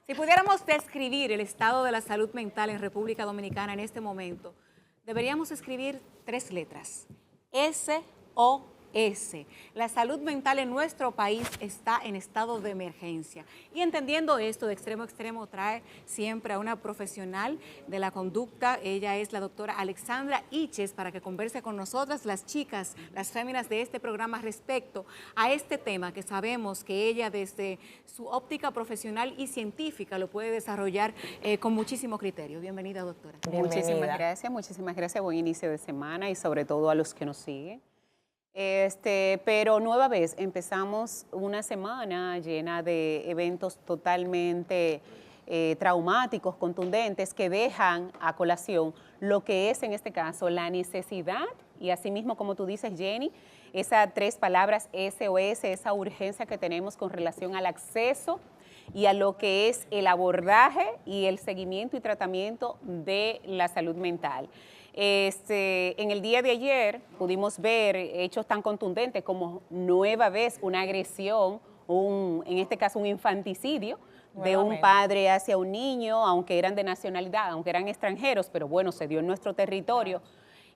Si pudiéramos describir el estado de la salud mental en República Dominicana en este momento, deberíamos escribir 3 letras: SOS. La salud mental en nuestro país está en estado de emergencia. Y entendiendo esto, de extremo a extremo, trae siempre a una profesional de la conducta. Ella es la doctora Alexandra Iches, para que converse con nosotras, las chicas, las féminas de este programa, respecto a este tema que sabemos que ella, desde su óptica profesional y científica, lo puede desarrollar con muchísimo criterio. Bienvenida, doctora. Muchísimas gracias. Buen inicio de semana y sobre todo a los que nos siguen. Pero nueva vez, empezamos una semana llena de eventos totalmente traumáticos, contundentes, que dejan a colación lo que es en este caso la necesidad, y asimismo, como tú dices, Jenny, esas 3 palabras SOS, esa urgencia que tenemos con relación al acceso y a lo que es el abordaje y el seguimiento y tratamiento de la salud mental. En el día de ayer pudimos ver hechos tan contundentes como nueva vez una agresión, en este caso un infanticidio de un padre hacia un niño, aunque eran de nacionalidad, aunque eran extranjeros, pero bueno, se dio en nuestro territorio,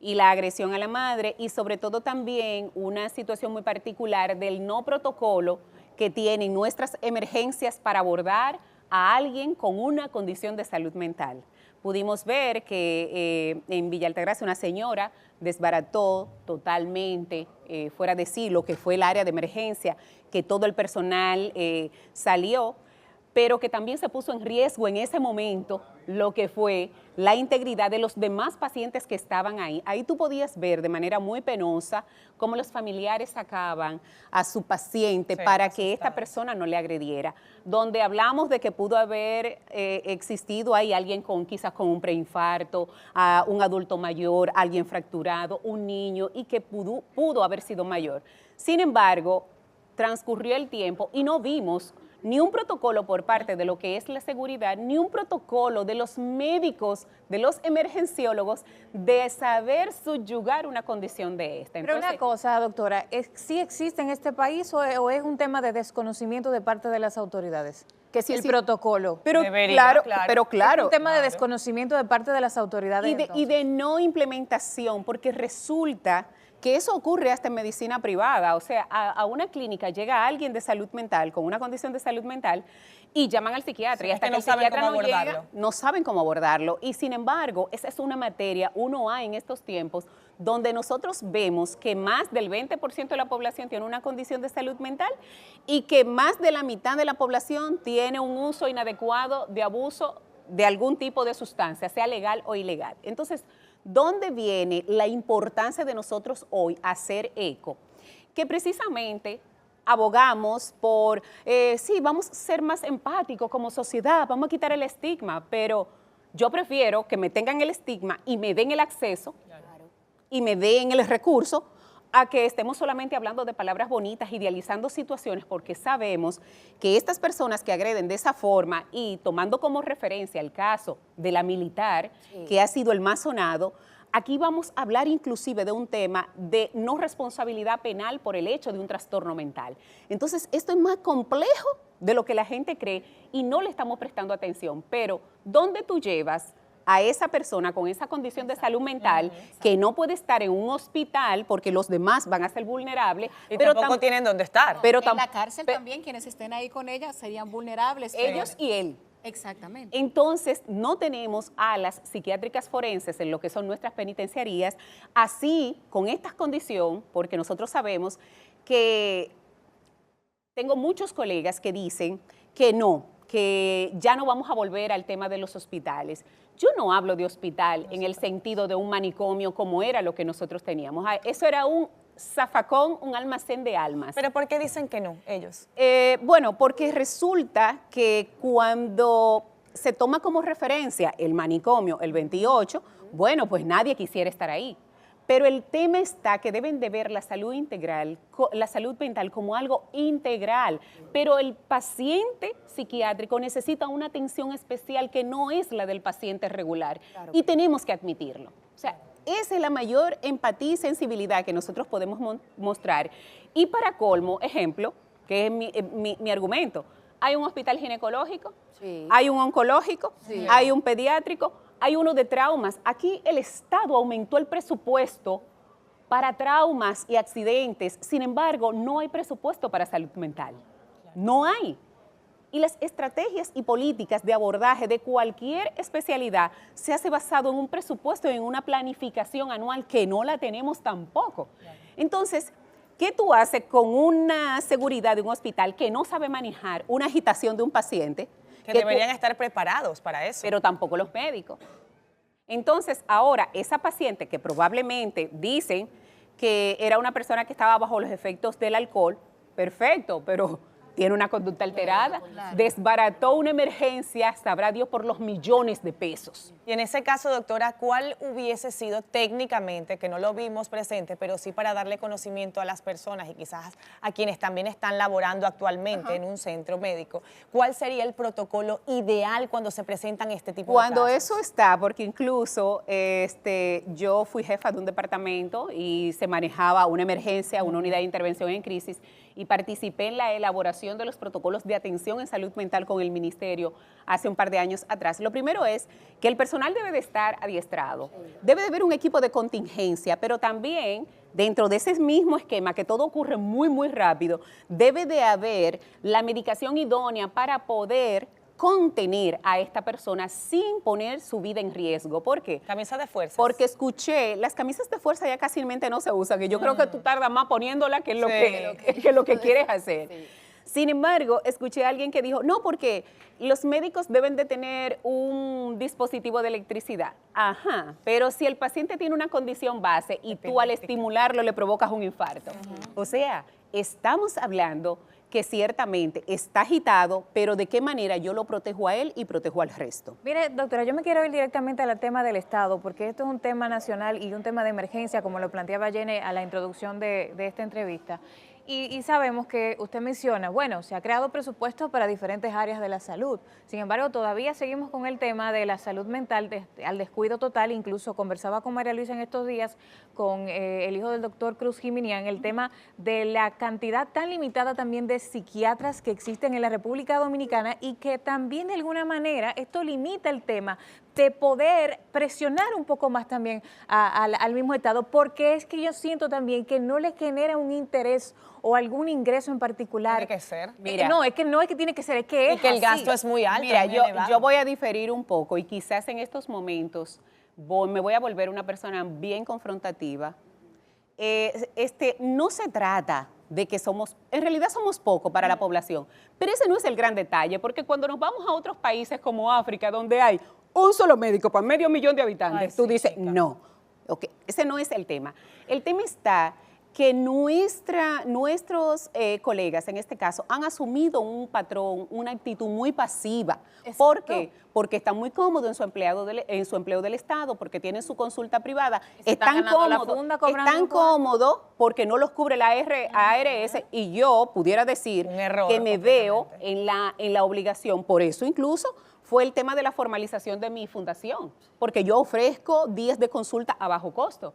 y la agresión a la madre, y sobre todo también una situación muy particular del no protocolo que tienen nuestras emergencias para abordar a alguien con una condición de salud mental. Pudimos ver que en Villa Altagracia una señora desbarató totalmente, fuera de sí, lo que fue el área de emergencia, que todo el personal salió, pero que también se puso en riesgo en ese momento lo que fue la integridad de los demás pacientes que estaban ahí. Ahí tú podías ver de manera muy penosa cómo los familiares sacaban a su paciente para que esta persona no le agrediera. Donde hablamos de que pudo haber existido ahí alguien quizás con un preinfarto, un adulto mayor, alguien fracturado, un niño, y que pudo haber sido mayor. Sin embargo, transcurrió el tiempo y no vimos ni un protocolo por parte de lo que es la seguridad, ni un protocolo de los médicos, de los emergenciólogos, de saber subyugar una condición de esta. Entonces, pero una cosa, doctora, ¿sí existe en este país o es un tema de desconocimiento de parte de las autoridades? Que sí, el protocolo. Pero debería, claro. Es un tema de desconocimiento de parte de las autoridades. Y de no implementación, porque resulta que eso ocurre hasta en medicina privada. O sea, a una clínica llega alguien de salud mental, con una condición de salud mental, y llaman al psiquiatra, y hasta que el psiquiatra no llega, no saben cómo abordarlo. Y sin embargo, esa es una materia 1A en estos tiempos, donde nosotros vemos que más del 20% de la población tiene una condición de salud mental y que más de la mitad de la población tiene un uso inadecuado de abuso de algún tipo de sustancia, sea legal o ilegal. Entonces, ¿dónde viene la importancia de nosotros hoy hacer eco? Que precisamente abogamos por, sí, vamos a ser más empáticos como sociedad, vamos a quitar el estigma, pero yo prefiero que me tengan el estigma y me den el acceso y me den el recurso, a que estemos solamente hablando de palabras bonitas, idealizando situaciones, porque sabemos que estas personas que agreden de esa forma, y tomando como referencia el caso de la militar, que ha sido el más sonado, aquí vamos a hablar inclusive de un tema de no responsabilidad penal por el hecho de un trastorno mental. Entonces, esto es más complejo de lo que la gente cree y no le estamos prestando atención. Pero, ¿dónde tú llevas a esa persona con esa condición de salud mental que no puede estar en un hospital porque los demás van a ser vulnerables? Y pero tampoco tienen dónde estar. Pero en la cárcel también quienes estén ahí con ella serían vulnerables. Ellos y él. Exactamente. Entonces, no tenemos alas psiquiátricas forenses en lo que son nuestras penitenciarías, así con esta condición, porque nosotros sabemos que tengo muchos colegas que dicen que no, que ya no vamos a volver al tema de los hospitales. Yo no hablo de hospital en el sentido de un manicomio como era lo que nosotros teníamos. Eso era un zafacón, un almacén de almas. ¿Pero por qué dicen que no, ellos? Bueno, porque resulta que cuando se toma como referencia el manicomio, el 28, bueno, pues nadie quisiera estar ahí. Pero el tema está que deben de ver la salud integral, la salud mental como algo integral, pero el paciente psiquiátrico necesita una atención especial que no es la del paciente regular, y tenemos que admitirlo. O sea, esa es la mayor empatía y sensibilidad que nosotros podemos mostrar. Y para colmo, ejemplo, que es mi argumento, hay un hospital ginecológico, Sí. hay un oncológico, hay un pediátrico, hay uno de traumas. Aquí el Estado aumentó el presupuesto para traumas y accidentes, sin embargo, no hay presupuesto para salud mental. No hay. Y las estrategias y políticas de abordaje de cualquier especialidad se hace basado en un presupuesto, en una planificación anual que no la tenemos tampoco. Entonces, ¿qué tú haces con una seguridad de un hospital que no sabe manejar una agitación de un paciente? Que deberían estar preparados para eso. Pero tampoco los médicos. Entonces, ahora, esa paciente que probablemente dicen que era una persona que estaba bajo los efectos del alcohol, perfecto, pero tiene una conducta alterada, desbarató una emergencia, sabrá Dios, por los millones de pesos. Y en ese caso, doctora, ¿cuál hubiese sido técnicamente, que no lo vimos presente, pero sí para darle conocimiento a las personas y quizás a quienes también están laborando actualmente en un centro médico, cuál sería el protocolo ideal cuando se presentan este tipo de Cuando casos? eso está, porque incluso yo fui jefa de un departamento y se manejaba una emergencia, una unidad de intervención en crisis, y participé en la elaboración de los protocolos de atención en salud mental con el ministerio hace un par de años atrás. Lo primero es que el personal debe de estar adiestrado, debe de haber un equipo de contingencia, pero también dentro de ese mismo esquema, que todo ocurre muy, muy rápido, debe de haber la medicación idónea para poder contener a esta persona sin poner su vida en riesgo. ¿Por qué? Camisa de fuerza. Porque escuché, las camisas de fuerza ya casi no se usan, que yo creo que tú tardas más poniéndola que lo que quieres hacer. Sin embargo, escuché a alguien que dijo, no, porque los médicos deben de tener un dispositivo de electricidad. Ajá, pero si el paciente tiene una condición base y tú al estimularlo le provocas un infarto. O sea, estamos hablando que ciertamente está agitado, pero de qué manera yo lo protejo a él y protejo al resto. Mire, doctora, yo me quiero ir directamente al tema del Estado, porque esto es un tema nacional y un tema de emergencia, como lo planteaba Jenny a la introducción de esta entrevista. Y sabemos que usted menciona, bueno, se ha creado presupuesto para diferentes áreas de la salud. Sin embargo, todavía seguimos con el tema de la salud mental, al descuido total. Incluso conversaba con María Luisa en estos días, con el hijo del doctor Cruz Jiminián, el tema de la cantidad tan limitada también de psiquiatras que existen en la República Dominicana y que también de alguna manera esto limita el tema de poder presionar un poco más también al mismo Estado, porque es que yo siento también que no le genera un interés o algún ingreso en particular. Tiene que ser. Mira, no es que tiene que ser, es que es Y que el así. gasto es muy alto. Mira, muy yo elevado. voy a diferir un poco y quizás en estos momentos me voy a volver una persona bien confrontativa. No se trata de que en realidad somos poco para la población, pero ese no es el gran detalle, porque cuando nos vamos a otros países como África, donde hay un solo médico para 500,000 de habitantes, Ay, tú sí, dices, chica. no, ese no es el tema. El tema está que nuestros colegas, en este caso, han asumido un patrón, una actitud muy pasiva. ¿Por qué? Porque están muy cómodos en su empleo del Estado, porque tienen su consulta privada, se están ganando la funda cobrando están un cuarto. cómodos porque no los cubre la ARS, y yo pudiera decir Un error, que me veo completamente. en la obligación. Por eso incluso fue el tema de la formalización de mi fundación, porque yo ofrezco días de consulta a bajo costo,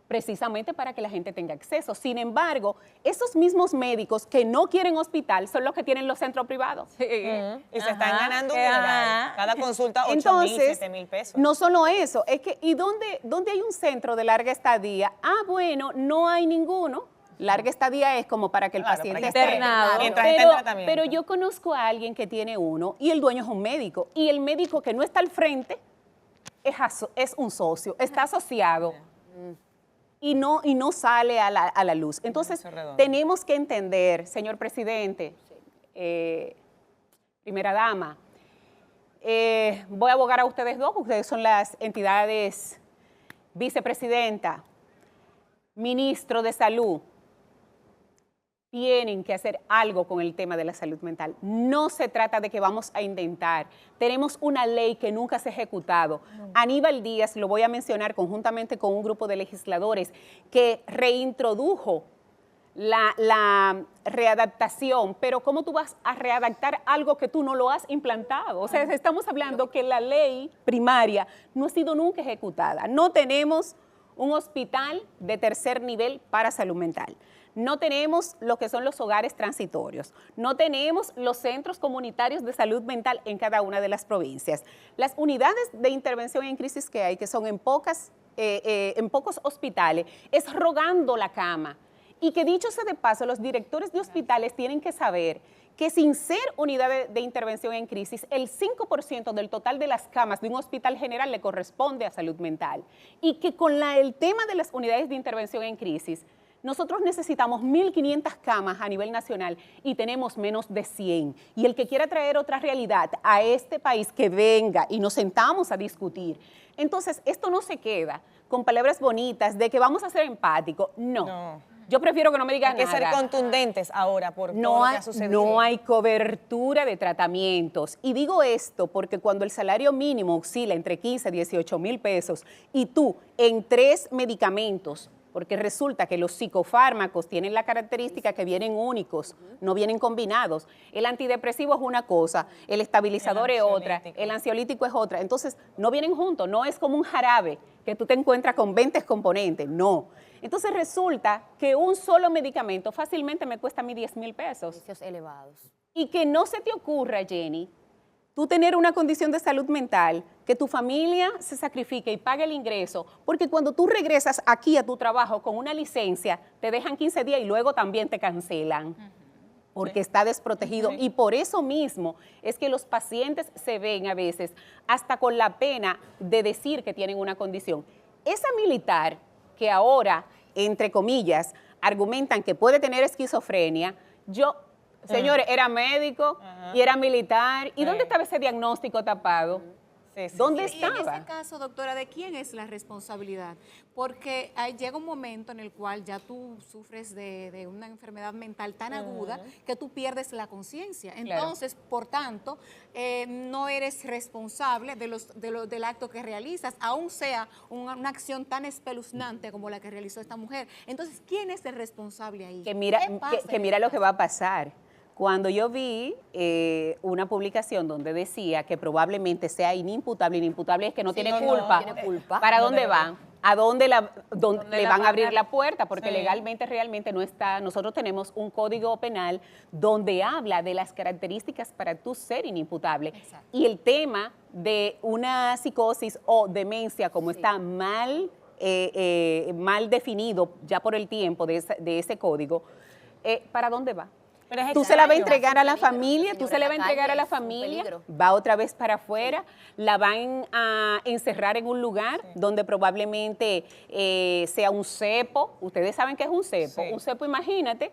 precisamente para que la gente tenga acceso. Sin embargo, esos mismos médicos que no quieren hospital son los que tienen los centros privados. Y se están Ajá, ganando un dineral. ajá. Cada consulta 8,000, Entonces, 7,000 pesos. no solo eso, es que ¿y dónde hay un centro de larga estadía? Ah, bueno, no hay ninguno. Larga estadía es como para que el Claro, paciente para esté internado. Mientras esté en tratamiento. pero yo conozco a alguien que tiene uno y el dueño es un médico, y el médico que no está al frente es un socio, está asociado y no sale a la luz. Entonces, Eso es redondo. tenemos que entender, señor presidente, primera dama, voy a abogar a ustedes dos, ustedes son las entidades, vicepresidenta, ministro de salud, tienen que hacer algo con el tema de la salud mental. No se trata de que vamos a intentar. Tenemos una ley que nunca se ha ejecutado. Aníbal Díaz, lo voy a mencionar conjuntamente con un grupo de legisladores, que reintrodujo la readaptación, pero ¿cómo tú vas a readaptar algo que tú no lo has implantado? O sea, estamos hablando que la ley primaria no ha sido nunca ejecutada. No tenemos un hospital de tercer nivel para salud mental. No tenemos lo que son los hogares transitorios, no tenemos los centros comunitarios de salud mental en cada una de las provincias. Las unidades de intervención en crisis que hay, que son en pocos hospitales, es rogando la cama. Y que dicho sea de paso, los directores de hospitales tienen que saber que sin ser unidad de intervención en crisis, el 5% del total de las camas de un hospital general le corresponde a salud mental. Y que con el tema de las unidades de intervención en crisis, nosotros necesitamos 1.500 camas a nivel nacional y tenemos menos de 100. Y el que quiera traer otra realidad a este país, que venga y nos sentamos a discutir. Entonces, esto no se queda con palabras bonitas de que vamos a ser empáticos. No. Yo prefiero que no me digas nada. Hay que ser contundentes ahora por todo lo que ha sucedido. No hay cobertura de tratamientos. Y digo esto porque cuando el salario mínimo oscila entre 15 y 18 mil pesos y tú en 3 medicamentos, porque resulta que los psicofármacos tienen la característica que vienen únicos, no vienen combinados. El antidepresivo es una cosa, el estabilizador es otra, el ansiolítico es otra. Entonces, no vienen juntos, no es como un jarabe que tú te encuentras con 20 componentes, no. Entonces resulta que un solo medicamento fácilmente me cuesta a mí 10 mil pesos. Precios elevados. Y que no se te ocurra, Jenny, tú tener una condición de salud mental, que tu familia se sacrifique y pague el ingreso, porque cuando tú regresas aquí a tu trabajo con una licencia, te dejan 15 días y luego también te cancelan. Porque está desprotegido. Y por eso mismo es que los pacientes se ven a veces hasta con la pena de decir que tienen una condición. Esa militar que ahora, entre comillas, argumentan que puede tener esquizofrenia, señores, era médico y era militar. ¿Y dónde estaba ese diagnóstico tapado? ¿Dónde estaba? Y en ese caso, doctora, ¿de quién es la responsabilidad? Porque llega un momento en el cual ya tú sufres de una enfermedad mental tan aguda que tú pierdes la conciencia. Entonces, por tanto, no eres responsable del acto que realizas, aun sea una acción tan espeluznante como la que realizó esta mujer. Entonces, ¿quién es el responsable ahí? Que mira lo que va a pasar. Cuando yo vi una publicación donde decía que probablemente sea inimputable es que no tiene culpa. Tiene culpa. ¿Para dónde van? ¿A dónde le van a abrir la puerta? Porque legalmente realmente no está. Nosotros tenemos un código penal donde habla de las características para tú ser inimputable. Exacto. Y el tema de una psicosis o demencia, como está mal definido ya por el tiempo de ese código, ¿para dónde va? Tú se la vas a entregar a la familia, va otra vez para afuera, la van a encerrar en un lugar donde probablemente sea un cepo. Ustedes saben qué es un cepo. Un cepo, imagínate,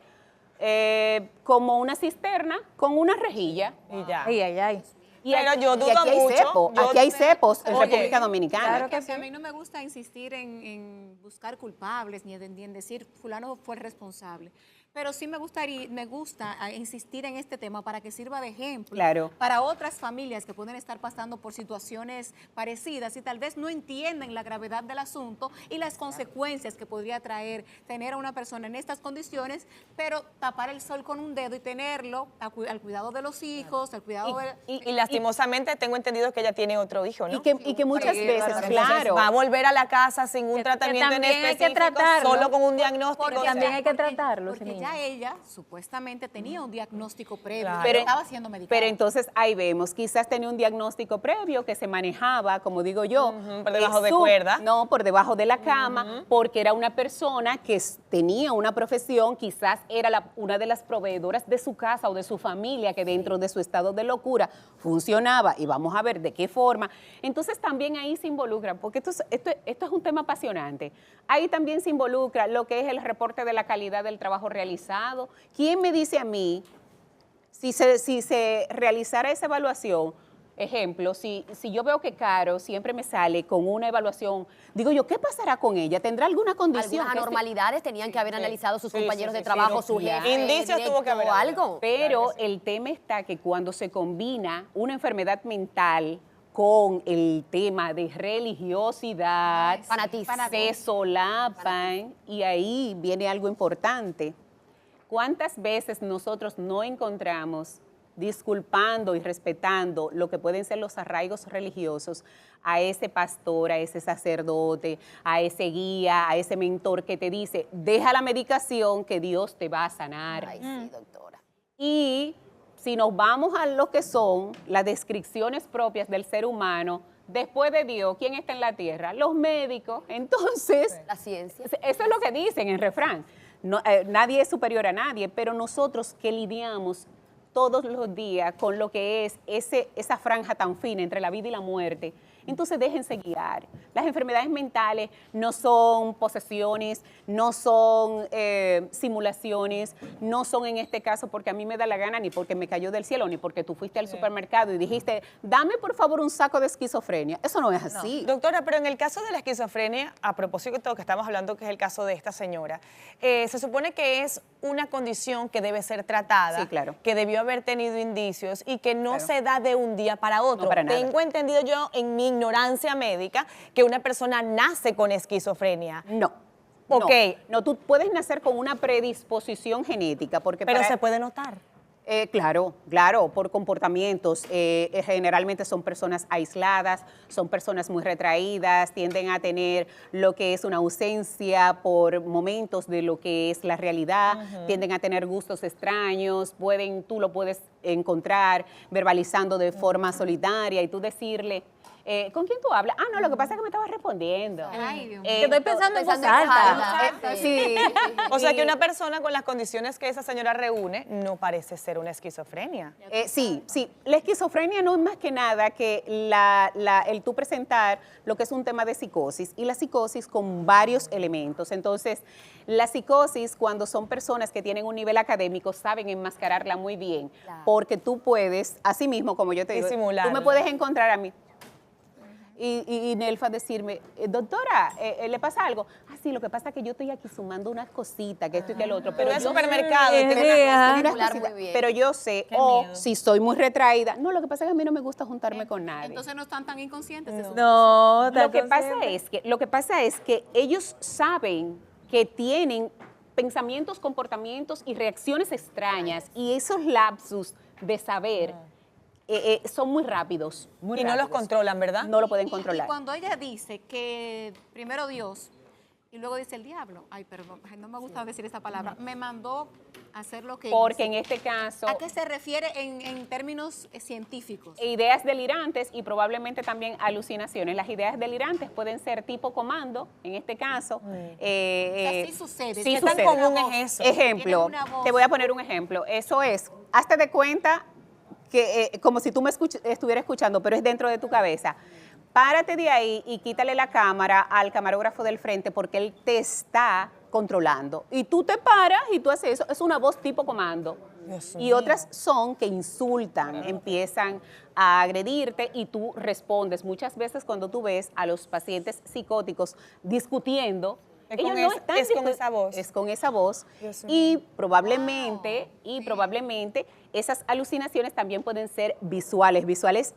como una cisterna con una rejilla. Y ya. Pero yo dudo mucho. Aquí hay cepos en República Dominicana. Claro que sí. A mí no me gusta insistir en buscar culpables ni en decir fulano fue el responsable. Pero sí me gusta insistir en este tema para que sirva de ejemplo para otras familias que pueden estar pasando por situaciones parecidas y tal vez no entienden la gravedad del asunto y las consecuencias que podría traer tener a una persona en estas condiciones, pero tapar el sol con un dedo y tenerlo al cuidado de los hijos, al cuidado de... Y lastimosamente tengo entendido que ella tiene otro hijo, ¿no? Y que muchas veces, entonces, va a volver a la casa sin un tratamiento en específico, solo con un diagnóstico. Porque también hay que tratarlo. Porque ya ella supuestamente tenía un diagnóstico previo, pero estaba siendo medicada. Pero entonces ahí vemos, quizás tenía un diagnóstico previo que se manejaba, como digo yo, por debajo de cuerda. No, por debajo de la cama, porque era una persona que tenía una profesión, quizás era una de las proveedoras de su casa o de su familia que dentro de su estado de locura funcionaba, y vamos a ver de qué forma. Entonces también ahí se involucra, porque esto es un tema apasionante. Ahí también se involucra lo que es el reporte de la calidad del trabajo realizado. ¿Quién me dice a mí, si se realizara esa evaluación, ejemplo, si yo veo que Caro siempre me sale con una evaluación, digo yo, ¿qué pasará con ella? ¿Tendrá alguna condición? Algunas anormalidades tenían que haber analizado sus compañeros de trabajo, su jefe, indicios tuvo que haber algo. Pero el tema está que cuando se combina una enfermedad mental con el tema de religiosidad, fanatismo, se solapan y ahí viene algo importante. ¿Cuántas veces nosotros no encontramos disculpando y respetando lo que pueden ser los arraigos religiosos a ese pastor, a ese sacerdote, a ese guía, a ese mentor que te dice, deja la medicación que Dios te va a sanar. Ay, sí, doctora. Y si nos vamos a lo que son las descripciones propias del ser humano, después de Dios, ¿quién está en la tierra? Los médicos. Entonces, La ciencia. eso es lo que dicen en el refrán. No, nadie es superior a nadie, pero nosotros que lidiamos todos los días con lo que es esa franja tan fina entre la vida y la muerte, entonces déjense guiar. Las enfermedades mentales no son posesiones, no son simulaciones, no son en este caso porque a mí me da la gana, ni porque me cayó del cielo, ni porque tú fuiste al supermercado y dijiste, dame por favor un saco de esquizofrenia. Eso no es así. Doctora, pero en el caso de la esquizofrenia, a propósito de todo que estamos hablando, que es el caso de esta señora, se supone que es una condición que debe ser tratada, Sí, claro. que debió haber tenido indicios y que no se da de un día para otro. No, para nada. Tengo entendido yo, en mi ignorancia médica, que una persona nace con esquizofrenia. No. Ok. No, tú puedes nacer con una predisposición genética. Porque Pero para- se puede notar. Claro, por comportamientos. Generalmente son personas aisladas, son personas muy retraídas, tienden a tener lo que es una ausencia por momentos de lo que es la realidad, tienden a tener gustos extraños, tú lo puedes encontrar verbalizando de forma solitaria y tú decirle, ¿con quién tú hablas? Ah, no, lo que pasa es que me estabas respondiendo. Ay, Dios mío. Que estoy pensando en voz Pensando en voz alta. alta. Sí. O sea que una persona con las condiciones que esa señora reúne no parece ser una esquizofrenia. Sí. La esquizofrenia no es más que nada que el tú presentar lo que es un tema de psicosis y la psicosis con varios elementos. Entonces, la psicosis, cuando son personas que tienen un nivel académico, saben enmascararla muy bien, Claro. porque tú puedes, así mismo como yo te digo, tú Disimularla. me puedes encontrar a mí. Y Nelfa decirme, doctora, ¿le pasa algo? Ah, sí, lo que pasa es que yo estoy aquí sumando unas cositas, que esto y que el otro. Pero es yo- supermercado. Sí, y tiene sí, una cosa- ajá. unas Hablar cositas, muy bien. pero yo sé, si soy muy retraída, no, lo que pasa es que a mí no me gusta juntarme con nadie. Entonces no están tan inconscientes de su No, lo que pasa es que ellos saben que tienen pensamientos, comportamientos y reacciones extrañas y esos lapsus de saber son muy rápidos. Y no los controlan, ¿verdad? No lo pueden Y controlar. cuando ella dice que primero Dios y luego dice el diablo, ay, perdón, ay, no me gusta decir esa palabra, me mandó a hacer lo que Porque hice. en este caso, ¿A qué se refiere en términos científicos? ideas delirantes y probablemente también alucinaciones. Las ideas delirantes pueden ser tipo comando, en este caso. O sea, sí sucede. Sí ¿Qué tan sucede. común es eso? Ejemplo, Tienen una voz. te voy a poner un ejemplo. Eso es, hazte de cuenta que como si tú me estuvieras escuchando, pero es dentro de tu cabeza. Párate de ahí y quítale la cámara al camarógrafo del frente porque él te está controlando. Y tú te paras y tú haces eso. Es una voz tipo comando. Dios Y mío. otras son que insultan, empiezan a agredirte y tú respondes. Muchas veces cuando tú ves a los pacientes psicóticos discutiendo, Es ellos con no esa- están es con discu- esa voz. Es con esa voz. Dios Y probablemente, esas alucinaciones también pueden ser visuales. Visuales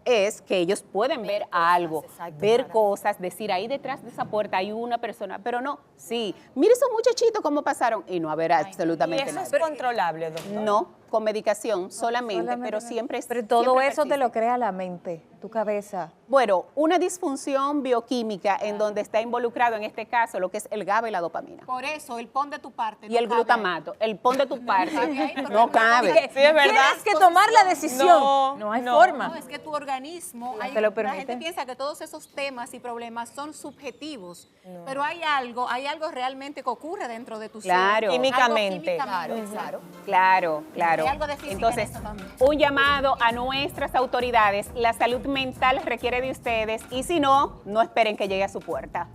es que ellos pueden ver algo, exacto, ver claro. cosas, decir ahí detrás de esa puerta hay una persona, pero no, sí, mire esos muchachitos cómo pasaron y no haber Y absolutamente eso es nada. controlable, doctor. No, con medicación solamente, pero siempre Pero todo siempre eso te persiste. lo crea la mente, tu cabeza. Bueno, una disfunción bioquímica en donde está involucrado en este caso lo que es el GABA y la dopamina. Por eso, el pon de tu parte. Y el no cabe glutamato, el pon de tu parte, cabe ahí, porque no no cabe. Sí, es verdad. Tienes que tomar la decisión. No hay no. forma. No, es que tu organismo, te lo la permite. gente piensa que todos esos temas y problemas son subjetivos, pero hay algo realmente que ocurre dentro de tu ser. Claro. Algo Químicamente. Claro, claro. Claro, claro. Hay algo de física Entonces, en eso también. un llamado a nuestras autoridades. La salud mental requiere de ustedes y si no, no esperen que llegue a su puerta.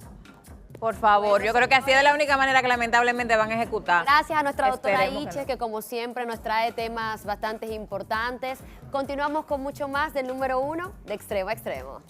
Por favor, yo creo que así es la única manera que lamentablemente van a ejecutar. Gracias a nuestra doctora Esperemos que Iche, no. que como siempre nos trae temas bastante importantes. Continuamos con mucho más del número 1 de Extremo a Extremo.